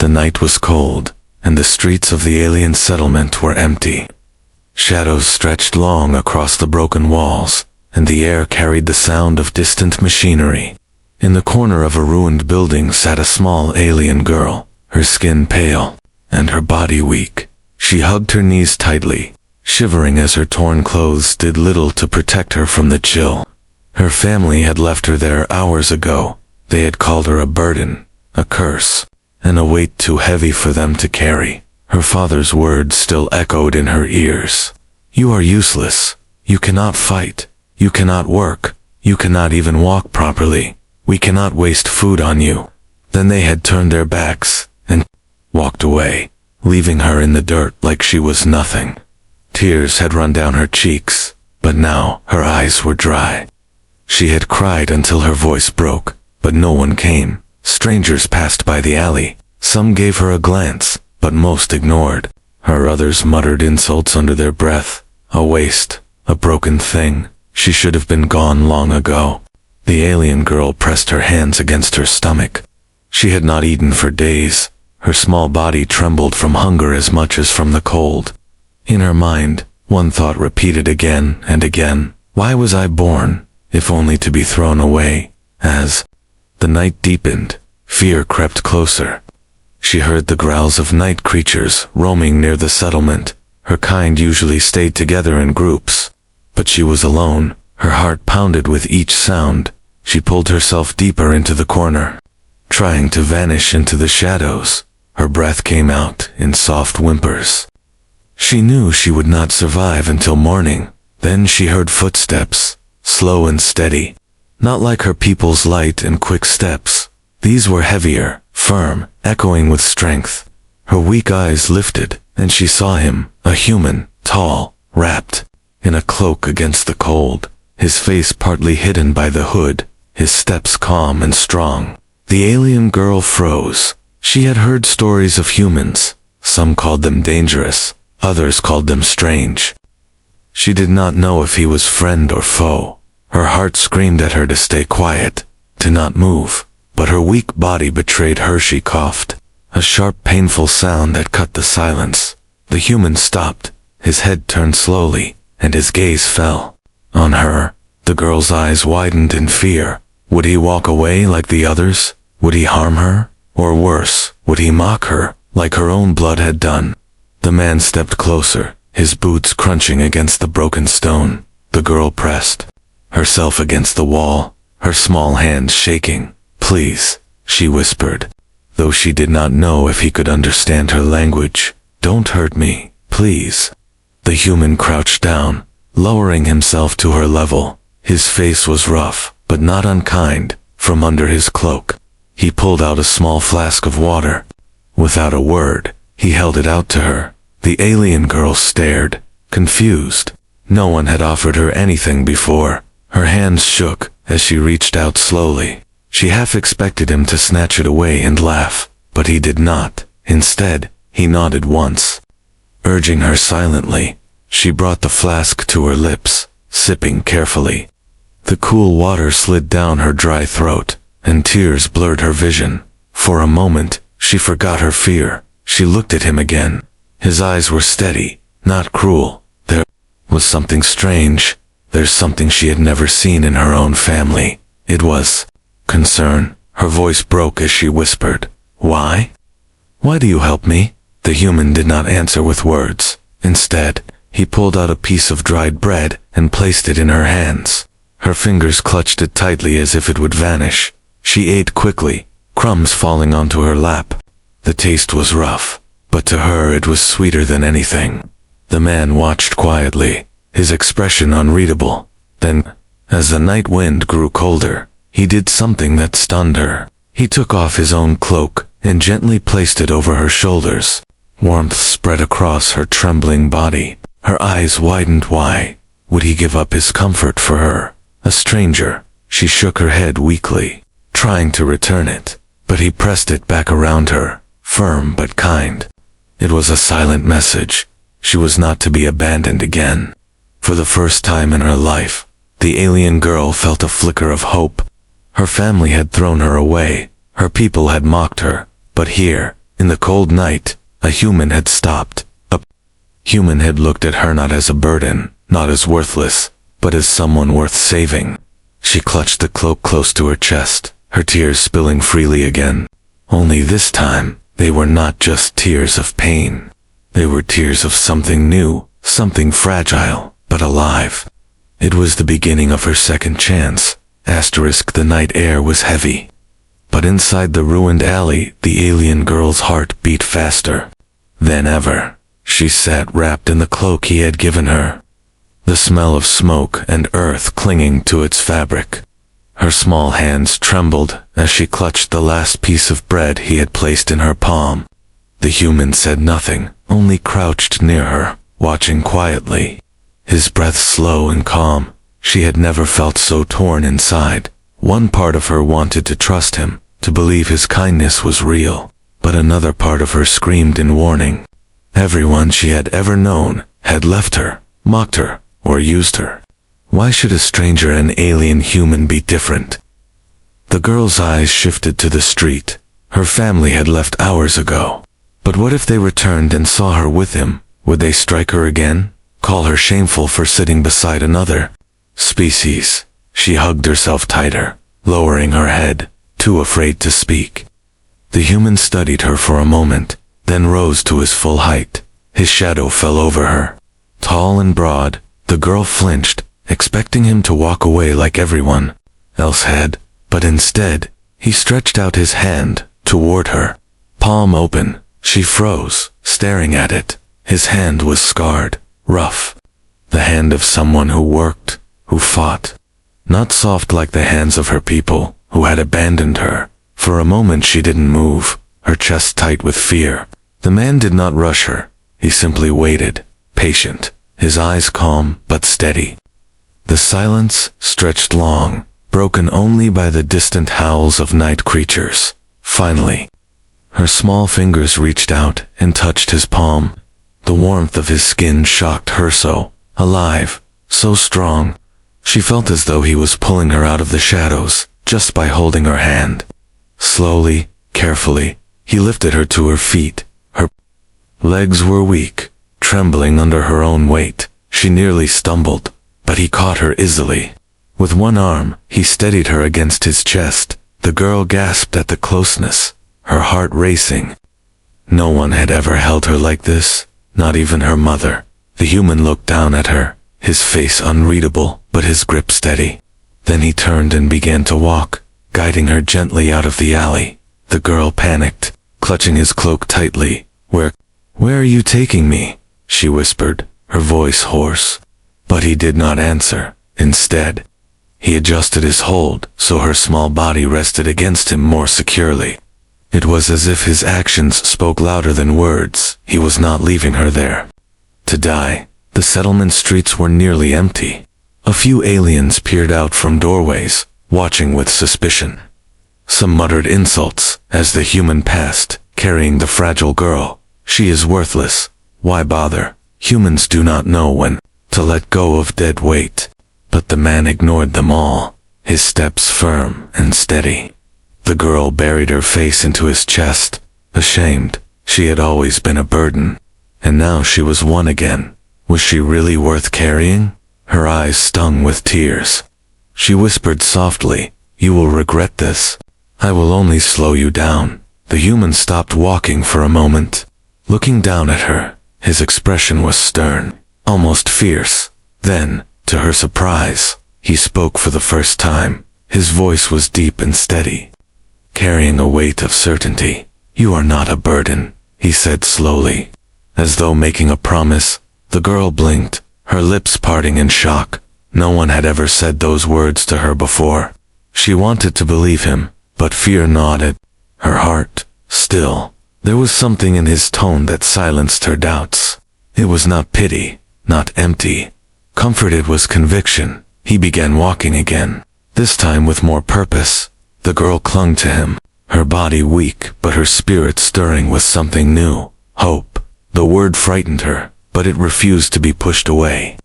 The night was cold, and the streets of the alien settlement were empty. Shadows stretched long across the broken walls, and the air carried the sound of distant machinery. In the corner of a ruined building sat a small alien girl, her skin pale, and her body weak. She hugged her knees tightly, shivering as her torn clothes did little to protect her from the chill. Her family had left her there hours ago. They had called her a burden, a curse, and a weight too heavy for them to carry. Her father's words still echoed in her ears. "You are useless. You cannot fight. You cannot work. You cannot even walk properly. We cannot waste food on you." Then they had turned their backs and walked away, leaving her in the dirt like she was nothing. Tears had run down her cheeks, but now her eyes were dry. She had cried until her voice broke, but no one came. Strangers passed by the alley. Some gave her a glance, but most ignored her. Others muttered insults under their breath. A waste, a broken thing. She should have been gone long ago. The alien girl pressed her hands against her stomach. She had not eaten for days. Her small body trembled from hunger as much as from the cold. In her mind, one thought repeated again and again. Why was I born, if only to be thrown away? As the night deepened, fear crept closer. She heard the growls of night creatures roaming near the settlement. Her kind usually stayed together in groups, but she was alone. Her heart pounded with each sound. She pulled herself deeper into the corner, trying to vanish into the shadows. Her breath came out in soft whimpers. She knew she would not survive until morning. Then she heard footsteps, slow and steady, not like her people's light and quick steps. These were heavier, firm, echoing with strength. Her weak eyes lifted, and she saw him, a human, tall, wrapped in a cloak against the cold, his face partly hidden by the hood, his steps calm and strong. The alien girl froze. She had heard stories of humans. Some called them dangerous, others called them strange. She did not know if he was friend or foe. Her heart screamed at her to stay quiet, to not move, but her weak body betrayed her. She coughed, a sharp, painful sound that cut the silence. The human stopped, his head turned slowly, and his gaze fell on her. The girl's eyes widened in fear. Would he walk away like the others? Would he harm her? Or worse, would he mock her, like her own blood had done? The man stepped closer, his boots crunching against the broken stone. The girl pressed herself against the wall, her small hands shaking. "Please," she whispered, though she did not know if he could understand her language. "Don't hurt me, please." The human crouched down, lowering himself to her level. His face was rough, but not unkind. From under his cloak, he pulled out a small flask of water. Without a word, he held it out to her. The alien girl stared, confused. No one had offered her anything before. Her hands shook as she reached out slowly. She half expected him to snatch it away and laugh, but he did not. Instead, he nodded once, urging her silently. She brought the flask to her lips, sipping carefully. The cool water slid down her dry throat, and tears blurred her vision. For a moment, she forgot her fear. She looked at him again. His eyes were steady, not cruel. There was something strange. There's something she had never seen in her own family. It was concern. Her voice broke as she whispered, "Why? Why do you help me?" The human did not answer with words. Instead, he pulled out a piece of dried bread and placed it in her hands. Her fingers clutched it tightly as if it would vanish. She ate quickly, crumbs falling onto her lap. The taste was rough, but to her it was sweeter than anything. The man watched quietly, his expression unreadable. Then, as the night wind grew colder, he did something that stunned her. He took off his own cloak and gently placed it over her shoulders. Warmth spread across her trembling body. Her eyes widened. Why would he give up his comfort for her, a stranger? She shook her head weakly, trying to return it, but he pressed it back around her, firm but kind. It was a silent message. She was not to be abandoned again. For the first time in her life, the alien girl felt a flicker of hope. Her family had thrown her away, her people had mocked her, but here, In the cold night, a human had stopped. A human had looked at her not as a burden, not as worthless, but as someone worth saving. She clutched the cloak close to her chest, her tears spilling freely again. Only this time, they were not just tears of pain. They were tears of something new, something fragile, but alive. It was the beginning of her second chance. The night air was heavy. But inside the ruined alley, the alien girl's heart beat faster than ever. She sat wrapped in the cloak he had given her, the smell of smoke and earth clinging to its fabric. Her small hands trembled as she clutched the last piece of bread he had placed in her palm. The human said nothing, only crouched near her, watching quietly. His breath slow and calm. She had never felt so torn inside. One part of her wanted to trust him, to believe his kindness was real, but another part of her screamed in warning. Everyone she had ever known had left her, mocked her, or used her. Why should a stranger and alien human be different? The girl's eyes shifted to the street. Her family had left hours ago. But what if they returned and saw her with him? Would they strike her again? Call her shameful for sitting beside another species? She hugged herself tighter, lowering her head, too afraid to speak. The human studied her for a moment, then rose to his full height. His shadow fell over her. Tall and broad, the girl flinched, expecting him to walk away like everyone else had, but instead, he stretched out his hand toward her. Palm open, she froze, staring at it. His hand was scarred, rough. The hand of someone who worked, who fought. Not soft like the hands of her people, who had abandoned her. For a moment she didn't move, her chest tight with fear. The man did not rush her. He simply waited, patient, his eyes calm but steady. The silence stretched long, broken only by the distant howls of night creatures. Finally, her small fingers reached out and touched his palm. The warmth of his skin shocked her so, alive, so strong. She felt as though he was pulling her out of the shadows, just by holding her hand. Slowly, carefully, he lifted her to her feet. Her legs were weak, trembling under her own weight. She nearly stumbled, but he caught her easily. With one arm, he steadied her against his chest. The girl gasped at the closeness, her heart racing. No one had ever held her like this, not even her mother. The human looked down at her, his face unreadable, but his grip steady. Then he turned and began to walk, guiding her gently out of the alley. The girl panicked, clutching his cloak tightly. Where are you taking me?" she whispered, her voice hoarse. But he did not answer. Instead, he adjusted his hold so her small body rested against him more securely. It was as if his actions spoke louder than words. He was not leaving her there to die. The settlement streets were nearly empty. A few aliens peered out from doorways, watching with suspicion. Some muttered insults as the human passed, carrying the fragile girl. "She is worthless. Why bother? Humans do not know when to let go of dead weight." But the man ignored them all, his steps firm and steady. The girl buried her face into his chest, ashamed. She had always been a burden, and now she was one again. Was she really worth carrying? Her eyes stung with tears. She whispered softly, "You will regret this. I will only slow you down." The human stopped walking for a moment, looking down at her. His expression was stern, almost fierce. Then, to her surprise, he spoke for the first time. His voice was deep and steady, carrying a weight of certainty. "You are not a burden," he said slowly, as though making a promise. The girl blinked, her lips parting in shock. No one had ever said those words to her before. She wanted to believe him, but fear gnawed at her heart. Still, there was something in his tone that silenced her doubts. It was not pity, not empty comfort, it was conviction. He began walking again, this time with more purpose. The girl clung to him, her body weak but her spirit stirring with something new. Hope. The word frightened her, but it refused to be pushed away.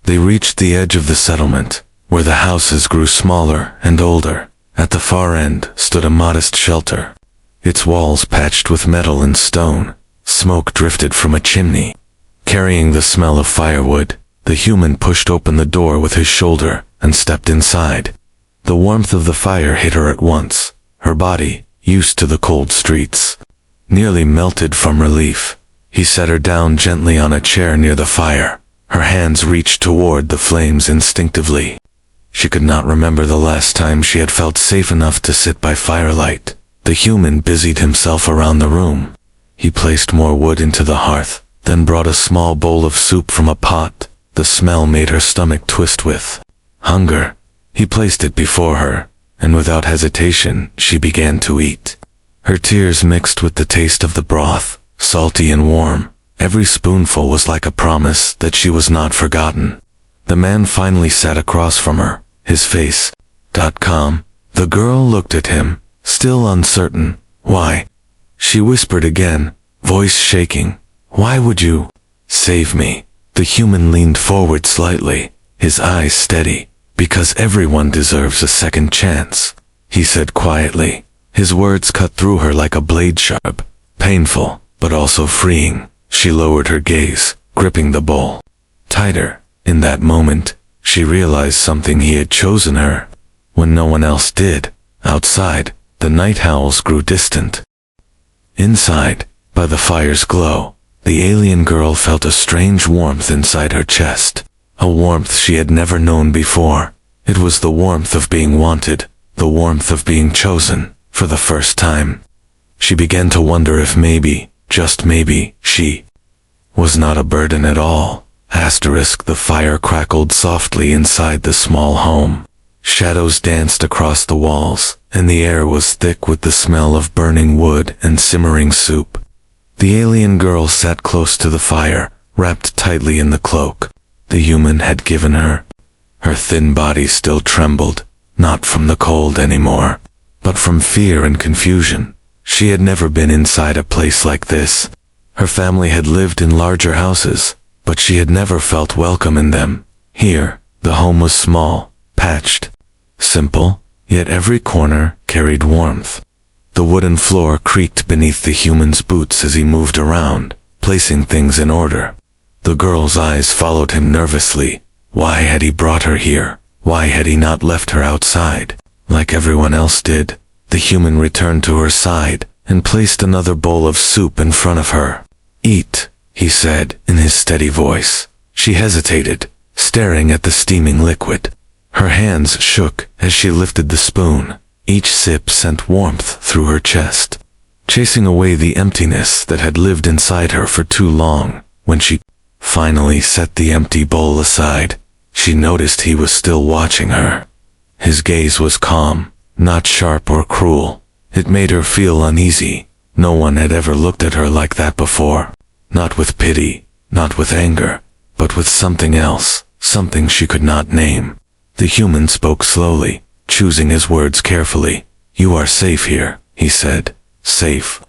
They reached the edge of the settlement, where the houses grew smaller and older. At the far end stood a modest shelter. its walls patched with metal and stone. Smoke drifted from a chimney. Carrying the smell of firewood, the human pushed open the door with his shoulder and stepped inside. The warmth of the fire hit her at once. Her body, used to the cold streets, nearly melted from relief. He set her down gently on a chair near the fire. Her hands reached toward the flames instinctively. She could not remember the last time she had felt safe enough to sit by firelight. The human busied himself around the room. He placed more wood into the hearth, then brought a small bowl of soup from a pot. The smell made her stomach twist with hunger. He placed it before her, and without hesitation, she began to eat. Her tears mixed with the taste of the broth, salty and warm. Every spoonful was like a promise that she was not forgotten. The man finally sat across from her, his face calm. The girl looked at him, still uncertain. Why? She whispered again, voice shaking. Why would you save me? The human leaned forward slightly, his eyes steady. Because everyone deserves a second chance, he said quietly. His words cut through her like a blade sharp, painful, but also freeing. She lowered her gaze, gripping the bowl tighter. In that moment, she realized something: he had chosen her when no one else did. Outside, the night howls grew distant. Inside, by the fire's glow, the alien girl felt a strange warmth inside her chest. A warmth she had never known before. It was the warmth of being wanted, the warmth of being chosen, for the first time. She began to wonder if maybe, just maybe, she was not a burden at all. The fire crackled softly inside the small home. Shadows danced across the walls, and the air was thick with the smell of burning wood and simmering soup. The alien girl sat close to the fire, wrapped tightly in the cloak the human had given her. Her thin body still trembled, not from the cold anymore, but from fear and confusion. She had never been inside a place like this. Her family had lived in larger houses, but she had never felt welcome in them. Here, the home was small, patched, simple, yet every corner carried warmth. The wooden floor creaked beneath the human's boots as he moved around, placing things in order. The girl's eyes followed him nervously. Why had he brought her here? Why had he not left her outside, like everyone else did? The human returned to her side and placed another bowl of soup in front of her. Eat, he said in his steady voice. She hesitated, staring at the steaming liquid. Her hands shook as she lifted the spoon. Each sip sent warmth through her chest, chasing away the emptiness that had lived inside her for too long. When she finally set the empty bowl aside, she noticed he was still watching her. His gaze was calm, not sharp or cruel. It made her feel uneasy. No one had ever looked at her like that before. Not with pity, not with anger, but with something else, something she could not name. The human spoke slowly, choosing his words carefully. You are safe here, he said. Safe.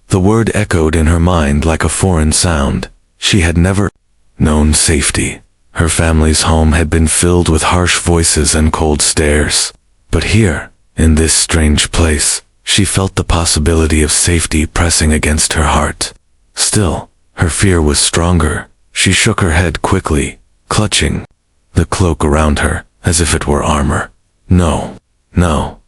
The word echoed in her mind like a foreign sound. She had never known safety. Her family's home had been filled with harsh voices and cold stares. But here, in this strange place, she felt the possibility of safety pressing against her heart. Still, her fear was stronger. She shook her head quickly, clutching the cloak around her, as if it were armor. No,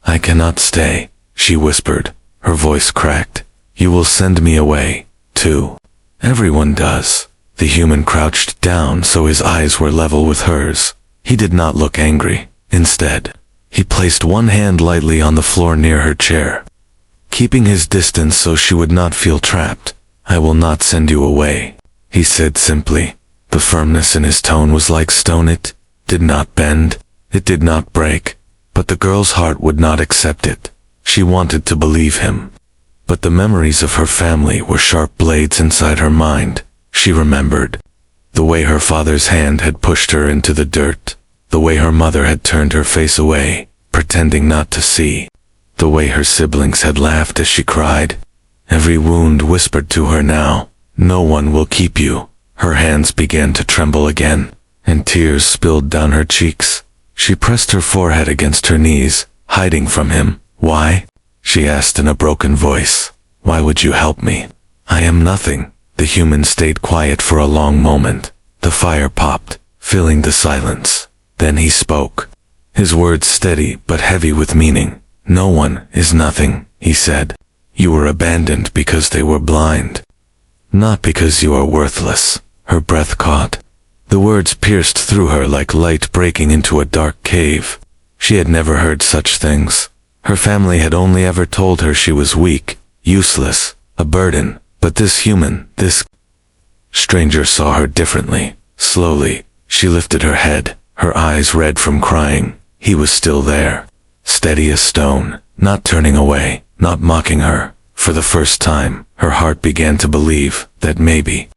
I cannot stay, she whispered. Her voice cracked. You will send me away, too. Everyone does. The human crouched down so his eyes were level with hers. He did not look angry. Instead, he placed one hand lightly on the floor near her chair, keeping his distance so she would not feel trapped. I will not send you away, he said simply. The firmness in his tone was like stone. It did not bend, it did not break, but the girl's heart would not accept it. She wanted to believe him, but the memories of her family were sharp blades inside her mind. She remembered the way her father's hand had pushed her into the dirt, the way her mother had turned her face away, pretending not to see, the way her siblings had laughed as she cried. Every wound whispered to her now, no one will keep you. Her hands began to tremble again, and tears spilled down her cheeks. She pressed her forehead against her knees, hiding from him. Why? she asked in a broken voice. Why would you help me? I am nothing. The human stayed quiet for a long moment. The fire popped, filling the silence. Then he spoke. His words steady but heavy with meaning. No one is nothing, he said. You were abandoned because they were blind. Not because you are worthless. Her breath caught. The words pierced through her like light breaking into a dark cave. She had never heard such things. Her family had only ever told her she was weak, useless, a burden. But this human, this stranger saw her differently. Slowly, she lifted her head, her eyes red from crying. He was still there, steady as stone, not turning away, not mocking her. For the first time, her heart began to believe that maybe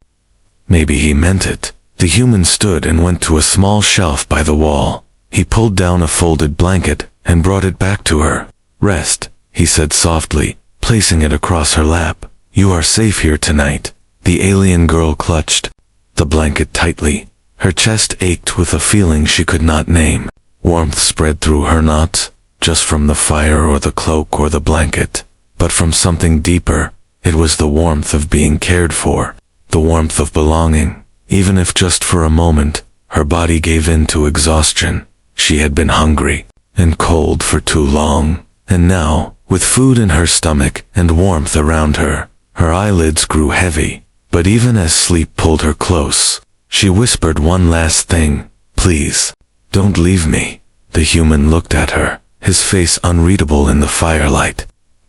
he meant it. The human stood and went to a small shelf by the wall. He pulled down a folded blanket and brought it back to her. Rest, he said softly, placing it across her lap. You are safe here tonight. The alien girl clutched the blanket tightly. Her chest ached with a feeling she could not name. Warmth spread through her, not just from the fire or the cloak or the blanket, but from something deeper. It was the warmth of being cared for, the warmth of belonging. Even if just for a moment, her body gave in to exhaustion. She had been hungry and cold for too long, and now, with food in her stomach and warmth around her, her eyelids grew heavy. But even as sleep pulled her close, she whispered one last thing. Please, don't leave me. The human looked at her, his face unreadable in the firelight.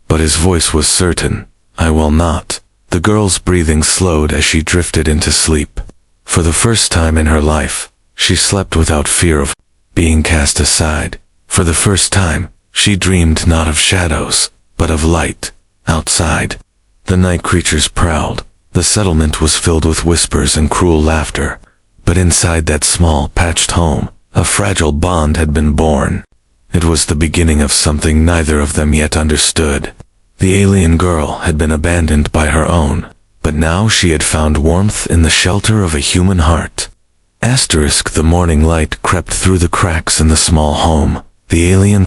But his voice was certain. I will not. The girl's breathing slowed as she drifted into sleep. For the first time in her life, she slept without fear of being cast aside. For the first time, she dreamed not of shadows, but of light, outside. The night creatures prowled. The settlement was filled with whispers and cruel laughter. But inside that small, patched home, a fragile bond had been born. It was the beginning of something neither of them yet understood. The alien girl had been abandoned by her own, but now she had found warmth in the shelter of a human heart. The morning light crept through the cracks in the small home. The alien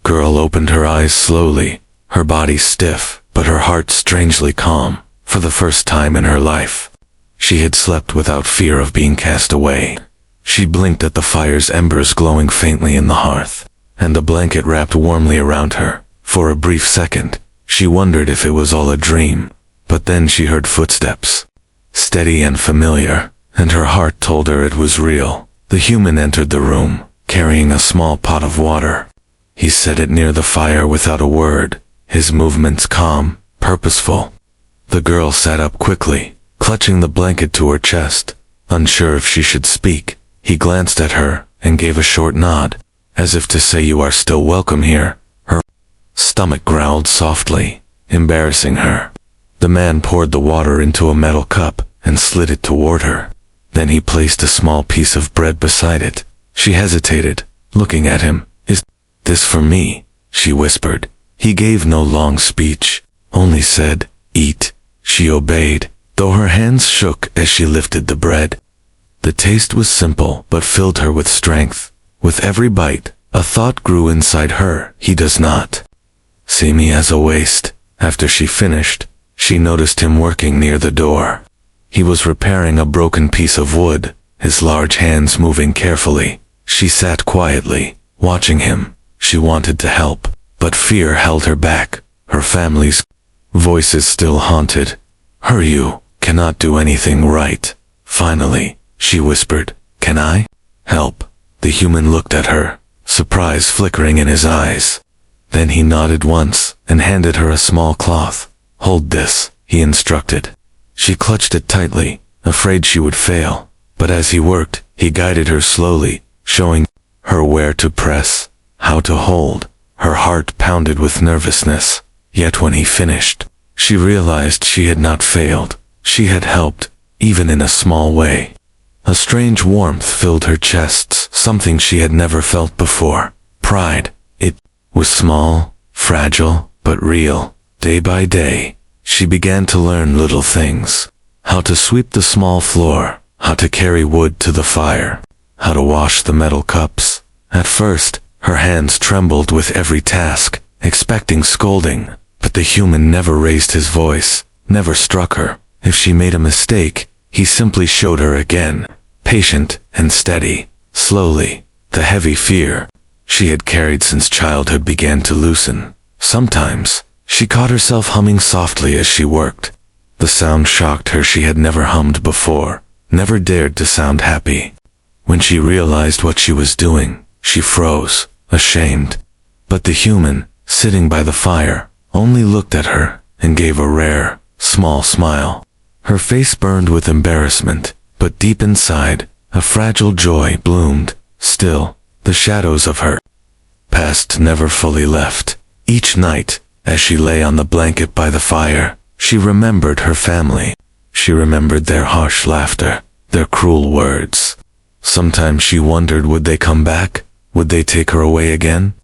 girl opened her eyes slowly, her body stiff, but her heart strangely calm. For the first time in her life, she had slept without fear of being cast away. She blinked at the fire's embers glowing faintly in the hearth, and the blanket wrapped warmly around her. For a brief second, she wondered if it was all a dream, but then she heard footsteps, steady and familiar, and her heart told her it was real. The human entered the room, carrying a small pot of water. He set it near the fire without a word, his movements calm, purposeful. The girl sat up quickly, clutching the blanket to her chest, unsure if she should speak. He glanced at her and gave a short nod, as if to say you are still welcome here. Her stomach growled softly, embarrassing her. The man poured the water into a metal cup and slid it toward her. Then he placed a small piece of bread beside it. She hesitated, looking at him. Is this for me? She whispered. He gave no long speech, only said, eat. She obeyed, though her hands shook as she lifted the bread. The taste was simple, but filled her with strength. With every bite, a thought grew inside her. He does not see me as a waste. After she finished, she noticed him working near the door. He was repairing a broken piece of wood, his large hands moving carefully. She sat quietly, watching him. She wanted to help, but fear held her back. Her family's voices still haunted. Her you cannot do anything right. Finally, she whispered, can I help? The human looked at her, surprise flickering in his eyes. Then he nodded once and handed her a small cloth. Hold this, he instructed. She clutched it tightly, afraid she would fail. But as he worked, he guided her slowly, showing her where to press, how to hold. Her heart pounded with nervousness. Yet when he finished, she realized she had not failed. She had helped, even in a small way. A strange warmth filled her chest, something she had never felt before. Pride. It was small, fragile, but real. Day by day, she began to learn little things. How to sweep the small floor, how to carry wood to the fire, how to wash the metal cups. At first, her hands trembled with every task, expecting scolding, but the human never raised his voice, never struck her. If she made a mistake, he simply showed her again, patient and steady. Slowly, the heavy fear she had carried since childhood began to loosen. Sometimes, she caught herself humming softly as she worked. The sound shocked her. She had never hummed before, never dared to sound happy. When she realized what she was doing, she froze, ashamed. But the human, sitting by the fire, only looked at her and gave a rare, small smile. Her face burned with embarrassment, but deep inside, a fragile joy bloomed. Still, the shadows of her past never fully left. Each night, as she lay on the blanket by the fire, she remembered her family. She remembered their harsh laughter, their cruel words. Sometimes she wondered, would they come back? Would they take her away again?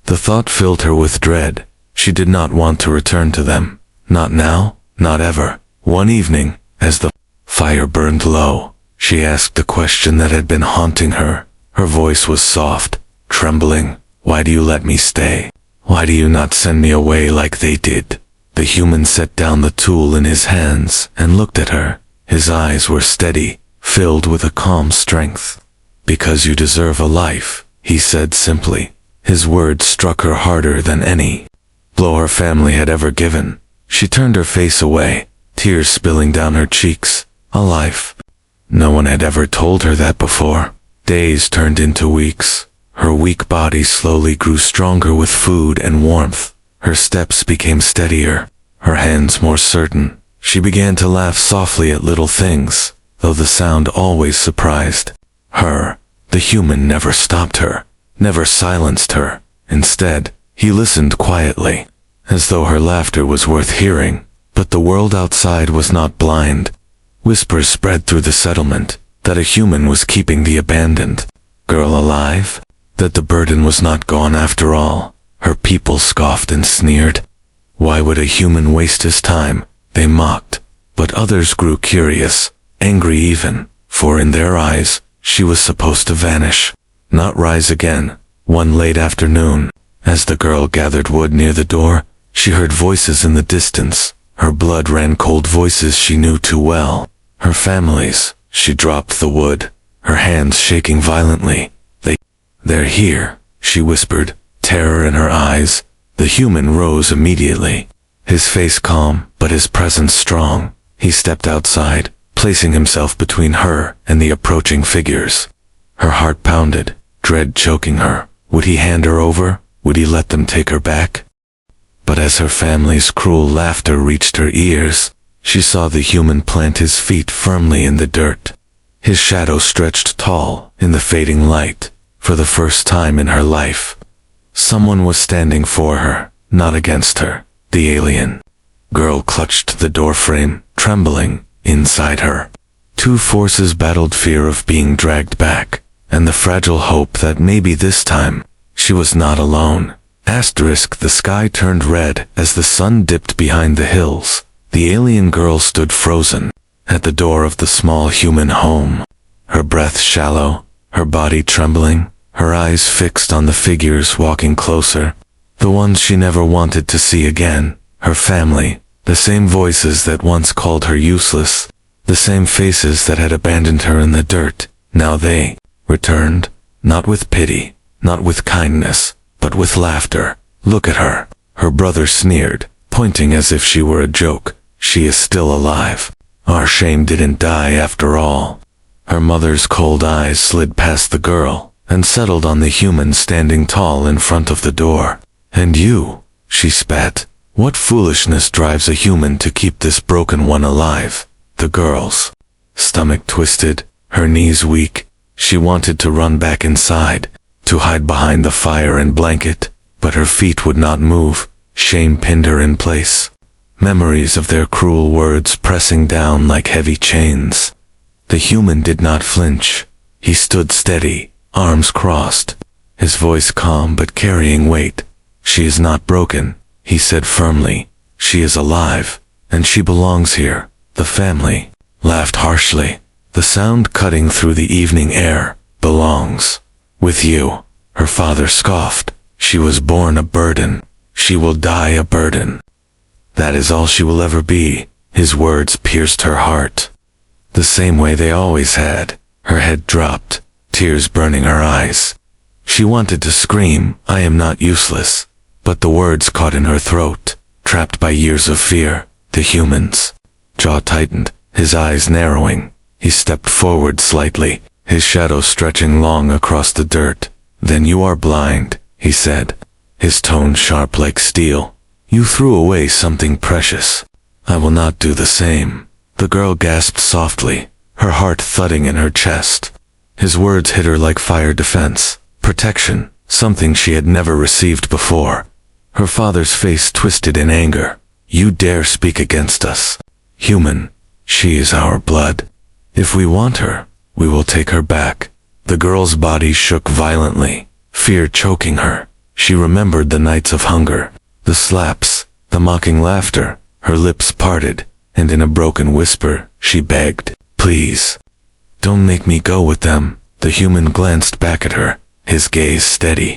The thought filled her with dread. She did not want to return to them. Not now, not ever. One evening, as the fire burned low, she asked a question that had been haunting her. Her voice was soft, trembling. Why do you let me stay? Why do you not send me away like they did? The human set down the tool in his hands and looked at her. His eyes were steady, filled with a calm strength. Because you deserve a life, he said simply. His words struck her harder than any blow her family had ever given. She turned her face away, tears spilling down her cheeks. A life. No one had ever told her that before. Days turned into weeks. Her weak body slowly grew stronger with food and warmth. Her steps became steadier, her hands more certain. She began to laugh softly at little things, though the sound always surprised her. The human never stopped her, never silenced her. Instead, he listened quietly, as though her laughter was worth hearing. But the world outside was not blind. Whispers spread through the settlement that a human was keeping the abandoned girl alive, that the burden was not gone after all. Her people scoffed and sneered. Why would a human waste his time? They mocked. But others grew curious, angry even, for in their eyes, she was supposed to vanish, not rise again. One late afternoon, as the girl gathered wood near the door, she heard voices in the distance. Her blood ran cold, voices she knew too well. Her family's. She dropped the wood, her hands shaking violently. They're here, she whispered, terror in her eyes. The human rose immediately, his face calm, but his presence strong. He stepped outside, placing himself between her and the approaching figures. Her heart pounded, dread choking her. Would he hand her over? Would he let them take her back? But as her family's cruel laughter reached her ears, she saw the human plant his feet firmly in the dirt. His shadow stretched tall in the fading light. For the first time in her life, someone was standing for her, not against her. The alien girl clutched the doorframe, trembling inside her. Two forces battled: fear of being dragged back, and the fragile hope that maybe this time, she was not alone. The sky turned red as the sun dipped behind the hills. The alien girl stood frozen at the door of the small human home, her breath shallow, her body trembling, her eyes fixed on the figures walking closer, the ones she never wanted to see again. Her family, the same voices that once called her useless, the same faces that had abandoned her in the dirt. Now they returned, not with pity, not with kindness, but with laughter. Look at her, her brother sneered, pointing as if she were a joke. She is still alive. Our shame didn't die after all. Her mother's cold eyes slid past the girl and settled on the human standing tall in front of the door. And you, she spat. What foolishness drives a human to keep this broken one alive? The girl's stomach twisted, her knees weak. She wanted to run back inside, to hide behind the fire and blanket, but her feet would not move. Shame pinned her in place. Memories of their cruel words pressing down like heavy chains. The human did not flinch. He stood steady, arms crossed, his voice calm but carrying weight. She is not broken, he said firmly. She is alive, and she belongs here. The family laughed harshly, the sound cutting through the evening air. Belongs with you. Her father scoffed. She was born a burden. She will die a burden. That is all she will ever be. His words pierced her heart. The same way they always had. Her head dropped, tears burning her eyes. She wanted to scream, "I am not useless," but the words caught in her throat, trapped by years of fear. The human's jaw tightened, his eyes narrowing. He stepped forward slightly, his shadow stretching long across the dirt. "Then you are blind," he said, his tone sharp like steel. "You threw away something precious. I will not do the same." The girl gasped softly, her heart thudding in her chest. His words hit her like fire defense, protection, something she had never received before. Her father's face twisted in anger. "You dare speak against us? Human, she is our blood. If we want her, we will take her back." The girl's body shook violently, fear choking her. She remembered the nights of hunger, the slaps, the mocking laughter. Her lips parted, and in a broken whisper, she begged, "Please, don't make me go with them." The human glanced back at her, his gaze steady.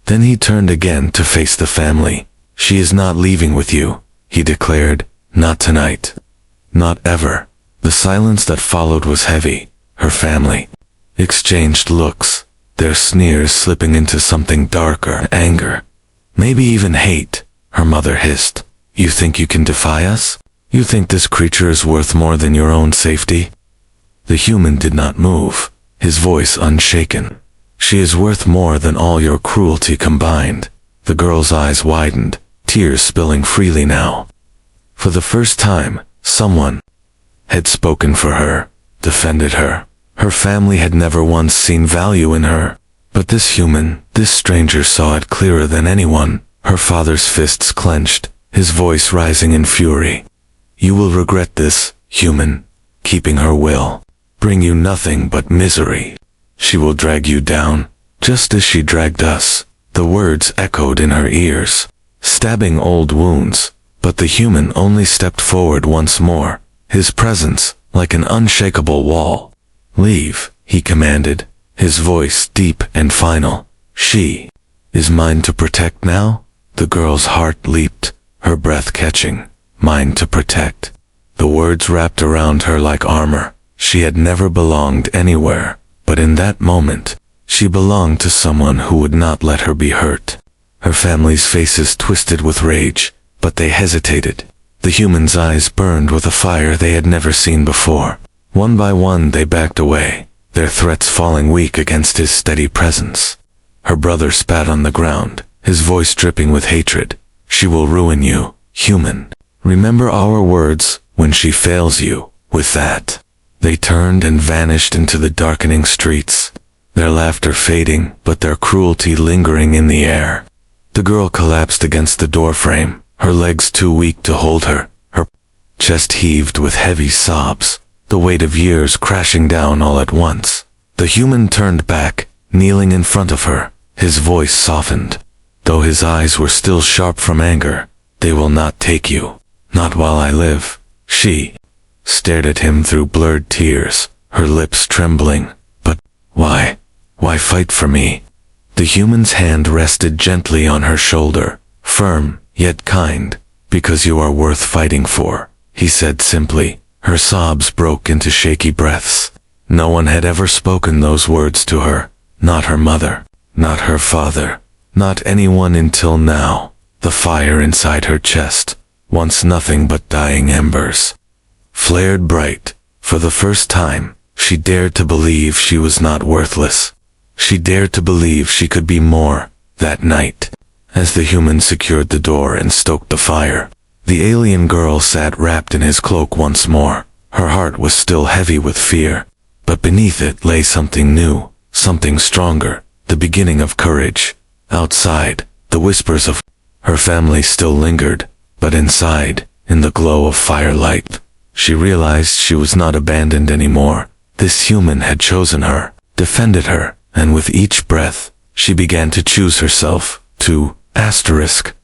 Then he turned again to face the family. "She is not leaving with you," he declared. "Not tonight. Not ever." The silence that followed was heavy. Her family exchanged looks, their sneers slipping into something darker, anger, maybe even hate. Her mother hissed, "You think you can defy us? You think this creature is worth more than your own safety?" The human did not move, his voice unshaken. "She is worth more than all your cruelty combined." The girl's eyes widened, tears spilling freely now. For the first time, someone had spoken for her, defended her. Her family had never once seen value in her. But this human, this stranger saw it clearer than anyone. Her father's fists clenched, his voice rising in fury. "You will regret this, human. Keeping her will bring you nothing but misery. She will drag you down, just as she dragged us." The words echoed in her ears, stabbing old wounds. But the human only stepped forward once more, his presence like an unshakable wall. "Leave," he commanded, his voice deep and final. "She is mine to protect now." The girl's heart leaped, her breath catching. "Mine to protect." The words wrapped around her like armor. She had never belonged anywhere, but in that moment, she belonged to someone who would not let her be hurt. Her family's faces twisted with rage, but they hesitated. The human's eyes burned with a fire they had never seen before. One by one they backed away, their threats falling weak against his steady presence. Her brother spat on the ground, his voice dripping with hatred. "She will ruin you, human. Remember our words when she fails you." With that, they turned and vanished into the darkening streets, their laughter fading, but their cruelty lingering in the air. The girl collapsed against the doorframe, her legs too weak to hold her. Her chest heaved with heavy sobs, the weight of years crashing down all at once. The human turned back, kneeling in front of her, his voice softened. Though his eyes were still sharp from anger, "They will not take you. Not while I live." She stared at him through blurred tears, her lips trembling. "But why? Why fight for me?" The human's hand rested gently on her shoulder, firm, yet kind. "Because you are worth fighting for," he said simply. Her sobs broke into shaky breaths. No one had ever spoken those words to her. Not her mother, not her father, not anyone until now. The fire inside her chest, once nothing but dying embers, flared bright. For the first time, she dared to believe she was not worthless. She dared to believe she could be more. That night, as the human secured the door and stoked the fire, the alien girl sat wrapped in his cloak once more. Her heart was still heavy with fear, but beneath it lay something new, something stronger, the beginning of courage. Outside, the whispers of her family still lingered, but inside, in the glow of firelight, she realized she was not abandoned anymore. This human had chosen her, defended her, and with each breath, she began to choose herself.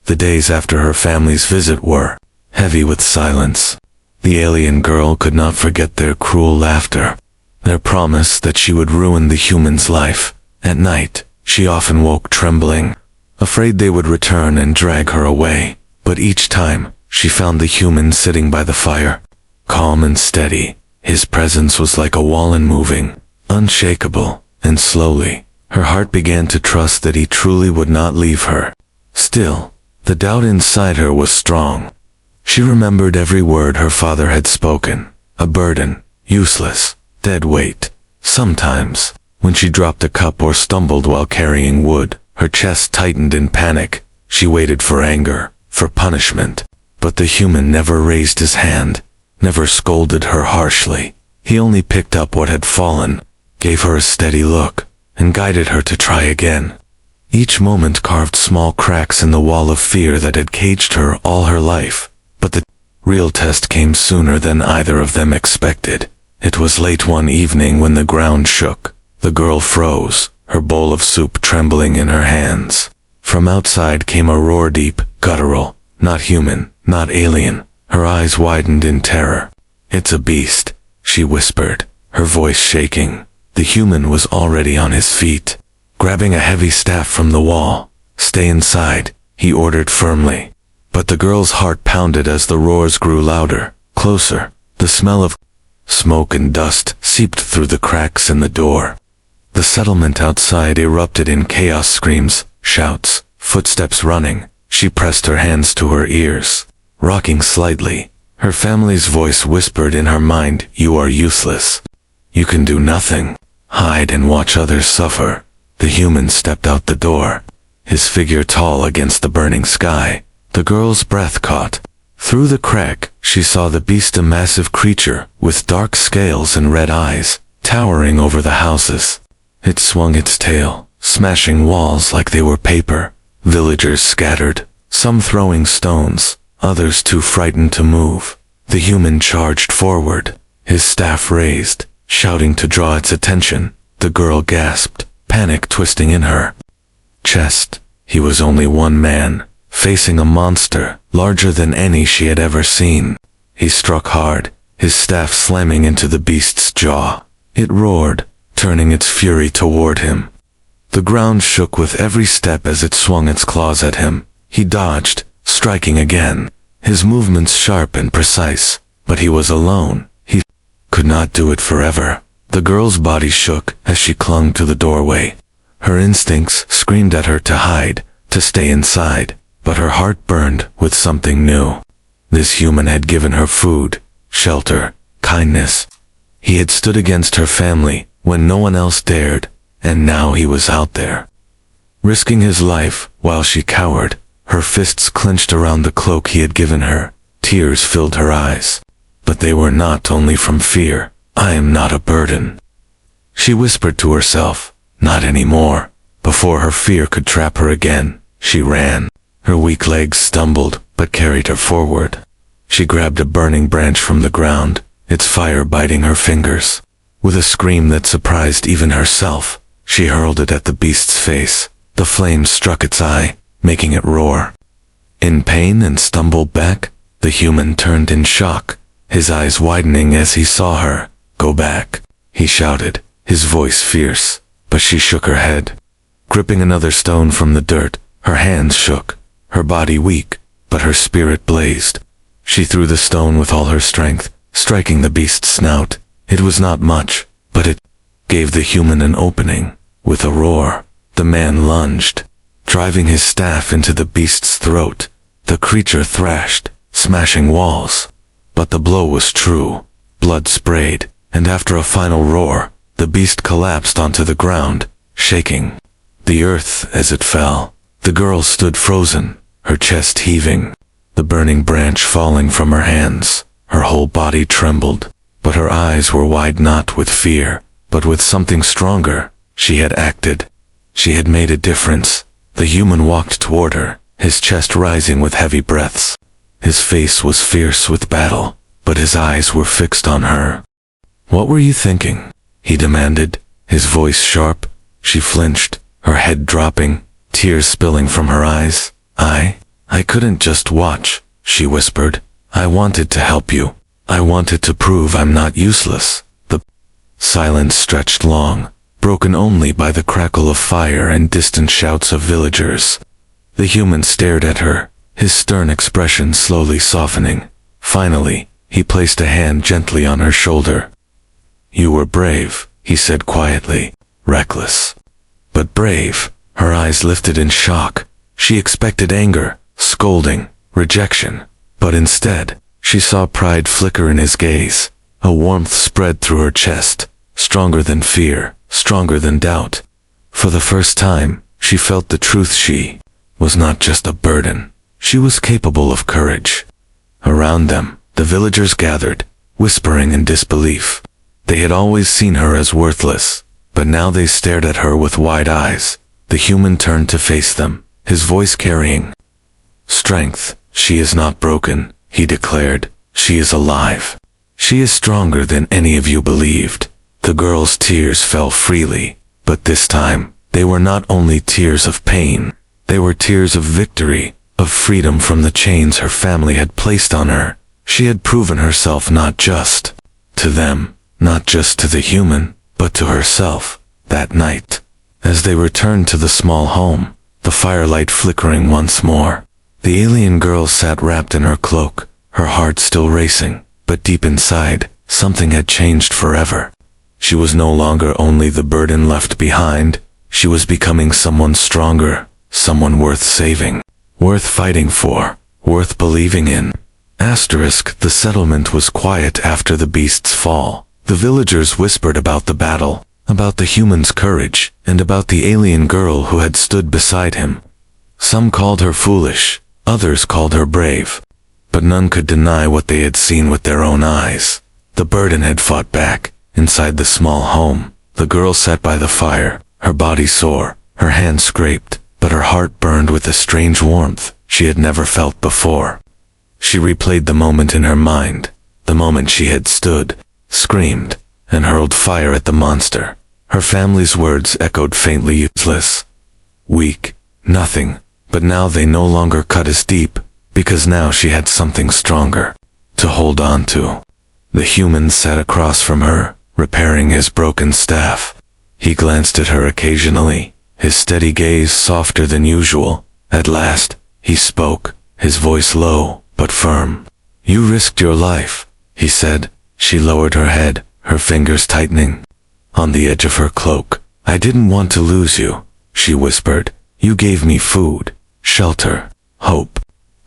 The days after her family's visit were heavy with silence. The alien girl could not forget their cruel laughter, their promise that she would ruin the human's life. At night, she often woke trembling, afraid they would return and drag her away. But each time, she found the human sitting by the fire, calm and steady. His presence was like a wall unmoving, unshakable, and slowly, her heart began to trust that he truly would not leave her. Still, the doubt inside her was strong. She remembered every word her father had spoken, a burden, useless, dead weight. Sometimes, when she dropped a cup or stumbled while carrying wood, her chest tightened in panic. She waited for anger, for punishment. But the human never raised his hand, never scolded her harshly. He only picked up what had fallen, gave her a steady look, and guided her to try again. Each moment carved small cracks in the wall of fear that had caged her all her life. But the real test came sooner than either of them expected. It was late one evening when the ground shook. The girl froze, her bowl of soup trembling in her hands. From outside came a roar, deep, guttural, not human, not alien. Her eyes widened in terror. "It's a beast," she whispered, her voice shaking. The human was already on his feet, grabbing a heavy staff from the wall. "Stay inside," he ordered firmly. But the girl's heart pounded as the roars grew louder, closer. The smell of smoke and dust seeped through the cracks in the door. The settlement outside erupted in chaos, screams, shouts, footsteps running. She pressed her hands to her ears, rocking slightly. Her family's voice whispered in her mind, "You are useless. You can do nothing. Hide and watch others suffer." The human stepped out the door, his figure tall against the burning sky. The girl's breath caught. Through the crack, she saw the beast, a massive creature with dark scales and red eyes, towering over the houses. It swung its tail, smashing walls like they were paper. Villagers scattered, some throwing stones, others too frightened to move. The human charged forward, his staff raised, shouting to draw its attention. The girl gasped, panic twisting in her chest. He was only one man, facing a monster larger than any she had ever seen. He struck hard, his staff slamming into the beast's jaw. It roared, turning its fury toward him. The ground shook with every step as it swung its claws at him. He dodged, striking again, his movements sharp and precise. But he was alone. He could not do it forever. The girl's body shook as she clung to the doorway. Her instincts screamed at her to hide, to stay inside. But her heart burned with something new. This human had given her food, shelter, kindness. He had stood against her family when no one else dared, and now he was out there, risking his life while she cowered, her fists clenched around the cloak he had given her. Tears filled her eyes. But they were not only from fear. "I am not a burden," she whispered to herself. Not anymore. Before her fear could trap her again, she ran. Her weak legs stumbled, but carried her forward. She grabbed a burning branch from the ground, its fire biting her fingers. With a scream that surprised even herself, she hurled it at the beast's face. The flames struck its eye, making it roar. In pain and stumbled back, the human turned in shock, his eyes widening as he saw her. "Go back," he shouted, his voice fierce. But she shook her head. Gripping another stone from the dirt, her hands shook, her body weak, but her spirit blazed. She threw the stone with all her strength, striking the beast's snout. It was not much, but it gave the human an opening. With a roar, the man lunged, driving his staff into the beast's throat. The creature thrashed, smashing walls. But the blow was true. Blood sprayed, and after a final roar, the beast collapsed onto the ground, shaking the earth as it fell. The girl stood frozen, her chest heaving, the burning branch falling from her hands. Her whole body trembled, but her eyes were wide, not with fear, but with something stronger. She had acted. She had made a difference. The human walked toward her, his chest rising with heavy breaths. His face was fierce with battle, but his eyes were fixed on her. "What were you thinking?" he demanded, his voice sharp. She flinched, her head dropping, tears spilling from her eyes. I couldn't just watch," she whispered. "I wanted to help you. I wanted to prove I'm not useless." The silence stretched long, broken only by the crackle of fire and distant shouts of villagers. The human stared at her, his stern expression slowly softening. Finally, he placed a hand gently on her shoulder. "You were brave," he said quietly, "reckless, but brave." Her eyes lifted in shock. She expected anger, scolding, rejection, but instead, she saw pride flicker in his gaze. A warmth spread through her chest, stronger than fear, stronger than doubt. For the first time, she felt the truth. She was not just a burden. She was capable of courage. Around them, the villagers gathered, whispering in disbelief. They had always seen her as worthless, but now they stared at her with wide eyes. The human turned to face them, his voice carrying strength. "She is not broken," he declared. "She is alive. She is stronger than any of you believed." The girl's tears fell freely, but this time, they were not only tears of pain. They were tears of victory, of freedom from the chains her family had placed on her. She had proven herself not just to them, not just to the human, but to herself. That night, as they returned to the small home, the firelight flickering once more, the alien girl sat wrapped in her cloak, her heart still racing, but deep inside, something had changed forever. She was no longer only the burden left behind, she was becoming someone stronger, someone worth saving, worth fighting for, worth believing in. The settlement was quiet after the beast's fall. The villagers whispered about the battle, about the human's courage, and about the alien girl who had stood beside him. Some called her foolish, others called her brave, but none could deny what they had seen with their own eyes. The burden had fought back. Inside the small home, the girl sat by the fire, her body sore, her hands scraped, but her heart burned with a strange warmth she had never felt before. She replayed the moment in her mind, the moment she had stood, screamed, and hurled fire at the monster. Her family's words echoed faintly, useless, weak, nothing, but now they no longer cut as deep, because now she had something stronger to hold on to. The human sat across from her, repairing his broken staff. He glanced at her occasionally, his steady gaze softer than usual. At last, he spoke, his voice low, but firm. "You risked your life," he said. She lowered her head, her fingers tightening on the edge of her cloak. "I didn't want to lose you," she whispered. "You gave me food, shelter, hope.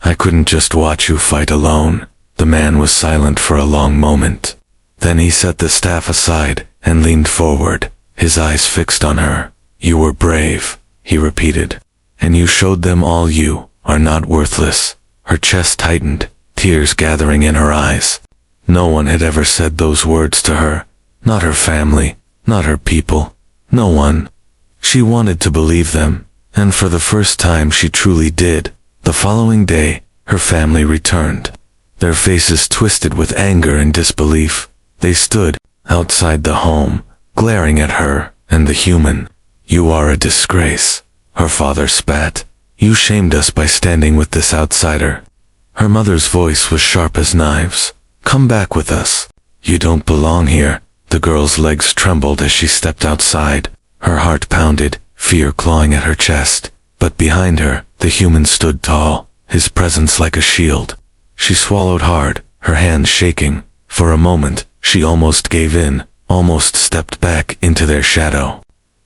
I couldn't just watch you fight alone." The man was silent for a long moment. Then he set the staff aside and leaned forward, his eyes fixed on her. "You were brave," he repeated, "and you showed them all you are not worthless." Her chest tightened, tears gathering in her eyes. No one had ever said those words to her, not her family, not her people, no one. She wanted to believe them, and for the first time she truly did. The following day, her family returned, their faces twisted with anger and disbelief. They stood outside the home, glaring at her and the human. "You are a disgrace," her father spat. "You shamed us by standing with this outsider." Her mother's voice was sharp as knives. "Come back with us. You don't belong here." The girl's legs trembled as she stepped outside. Her heart pounded, fear clawing at her chest. But behind her, the human stood tall, his presence like a shield. She swallowed hard, her hands shaking. For a moment, she almost gave in, almost stepped back into their shadow.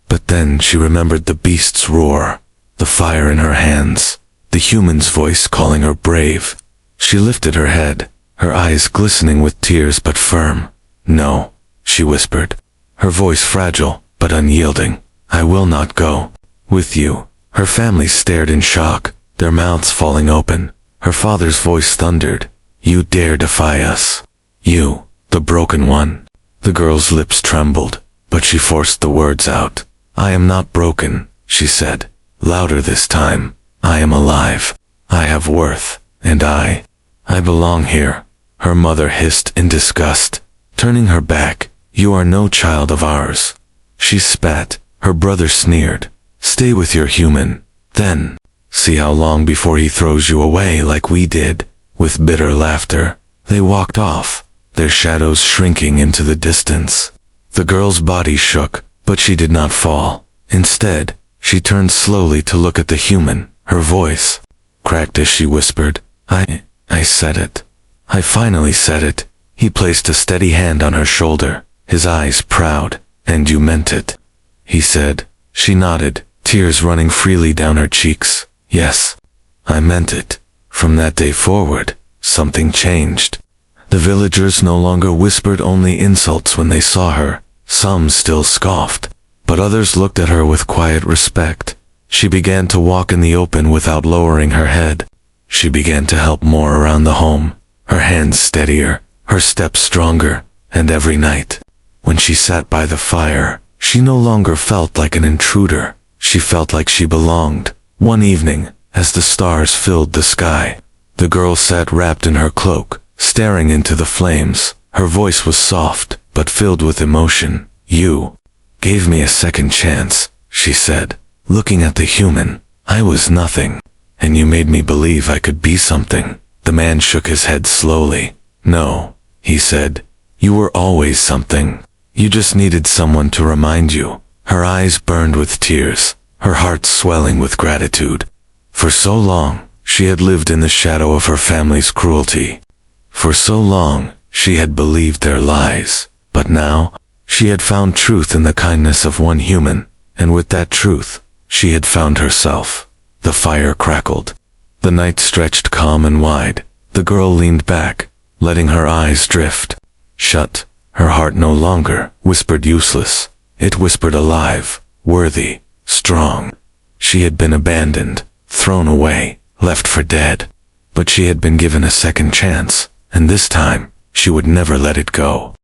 But then she remembered the beast's roar, the fire in her hands, the human's voice calling her brave. She lifted her head, her eyes glistening with tears but firm. "No," she whispered, her voice fragile but unyielding. "I will not go with you." Her family stared in shock, their mouths falling open. Her father's voice thundered, "You dare defy us? You, the broken one." The girl's lips trembled, but she forced the words out. "I am not broken," she said, louder this time. "I am alive. I have worth, and I belong here." Her mother hissed in disgust, turning her back. "You are no child of ours." She spat. Her brother sneered. "Stay with your human. Then, see how long before he throws you away like we did." With bitter laughter, they walked off, their shadows shrinking into the distance. The girl's body shook, but she did not fall. Instead, she turned slowly to look at the human. Her voice cracked as she whispered, I said it. I finally said it. He placed a steady hand on her shoulder, his eyes proud. And you meant it, he said. She nodded, tears running freely down her cheeks. Yes, I meant it. From that day forward, something changed. The villagers no longer whispered only insults when they saw her. Some still scoffed, but others looked at her with quiet respect. She began to walk in the open without lowering her head. She began to help more around the home, her hands steadier, her steps stronger, and every night, when she sat by the fire, she no longer felt like an intruder. She felt like she belonged. One evening, as the stars filled the sky, the girl sat wrapped in her cloak, staring into the flames. Her voice was soft, but filled with emotion. You gave me a second chance, she said, looking at the human. I was nothing, and you made me believe I could be something. The man shook his head slowly. No, he said, you were always something. You just needed someone to remind you. Her eyes burned with tears, her heart swelling with gratitude. For so long, she had lived in the shadow of her family's cruelty. For so long, she had believed their lies. But now, she had found truth in the kindness of one human, and with that truth, she had found herself. The fire crackled. The night stretched calm and wide. The girl leaned back, letting her eyes drift. Shut. Her heart no longer whispered useless. It whispered alive, worthy, strong. She had been abandoned, thrown away, left for dead. But she had been given a second chance, and this time, she would never let it go.